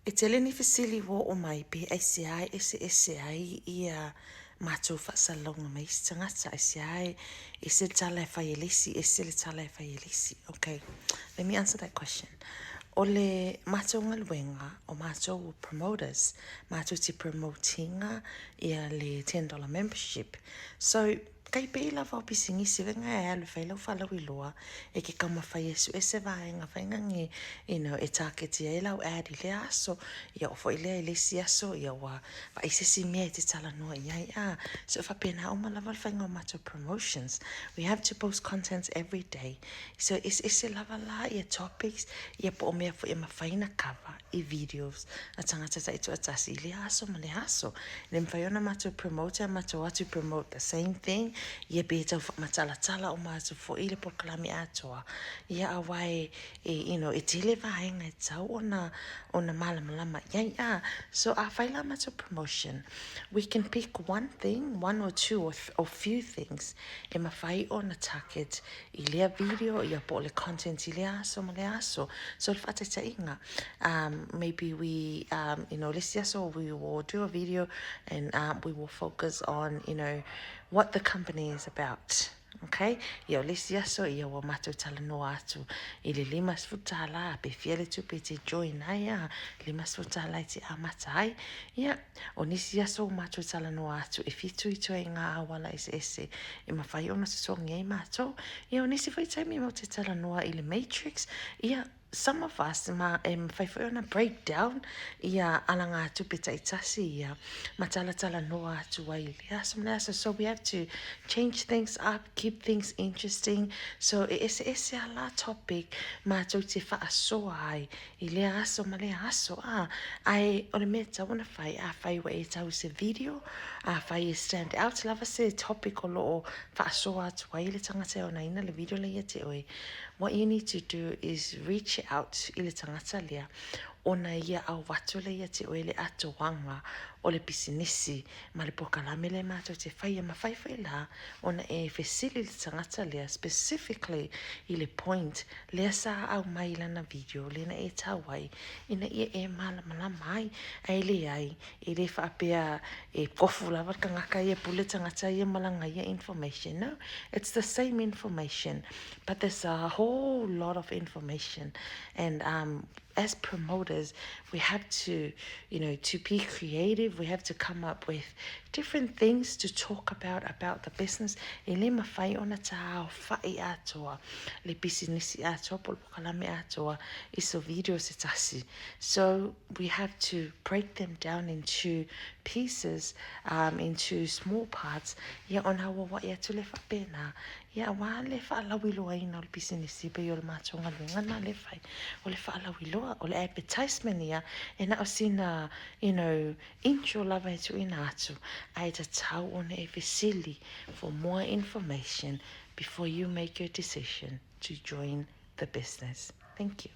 E tele ni fesili wo o mai pe Aisea ese ai ia mātou whaasalonga mai si tangata Aisea ese tala e whai elisi, ese le tala e whai elisi. Okay, let me answer that question. O le mātou ngaluenga o mātou promoters, mātou te promotinga ia le $10 membership. So, kai pe la va pisingi si venga e alu fai lau whalau i loa e ke kama whai esu e se vaenga whainga nge e tāketi e lau adi le aso ia ofo i lea i le si aso ia wa i se si mea te tala noa iai so whapena o malawa whainga o mato promotions. We have to post content every day, so is lava la ia topics ia po o mea fo ia mawhaina cover i videos a tangata ta itu atasi i le aso ma le aso le mwhaiona mato promoter mato atu promote the same thing ia be tau matala o mato fo i le pokalami atoa ia awai e tele vaenga e tau ona malamalama ia so a whaila mato promotion we can pick one thing, one or two or few things e mawhai ona target i lea video ia po le content i le aso ma le aso so le whatata inga maybe we let's just so we will do a video and we will focus on what the company is about. Okay, ia lesia so ia wa matu tala no atu i le lima sfutala pe fiele tu pe te join ai lima sfutala i te amatai ia o nisi so matu tala no atu e fitu i toi ngā awala Eseese e mawhai ona se so ngai mato ia o nisi fai taimi mo te tala noa i le Matrix ia some of us whai ona breakdown ia alanga atu pe taitasi ia matala tala noa atu ai le so we have to change things up, keep things interesting. So ese ala topic ma tau te whaasoa ai i le aso ma le aso ai o le mea tau na whai wa e tau se video whai e stand out lava se topic o loo whaasoa atu ai le tangata o na ina le video le ia te oe. What you need to do is reach out i le tangata lea ona ia au watu le ia te oe le ato wanga o le pisinisi ma le pokalame le mātou te whai ma whai la ona e fesili le tangata lea specifically i le point lea sa au mai lana video le na e tawai ina ia e mala mai ai le ai i le whaapea e kofu lava kangaka ia pule tangata ia malanga ia information. No, it's the same information but there's a whole lot of information and as promoters, we have to, to be creative. We have to come up with different things to talk about the business. E le mawhai ona tāo whai atoa, le business atoa, polokalame atoa, iso video se tasi. So we have to break them down into pieces, into small parts. Ia ona wa ia tu le whapena. Ia wa le whaalawi loa ina o le business pe o le mātonga ngana le whai. O le whaalawi loa, o le advertisement ia, e na o sina, intro lava e tu ina atu. Ai ta tau ona e vesili for more information before you make your decision to join the business. Thank you.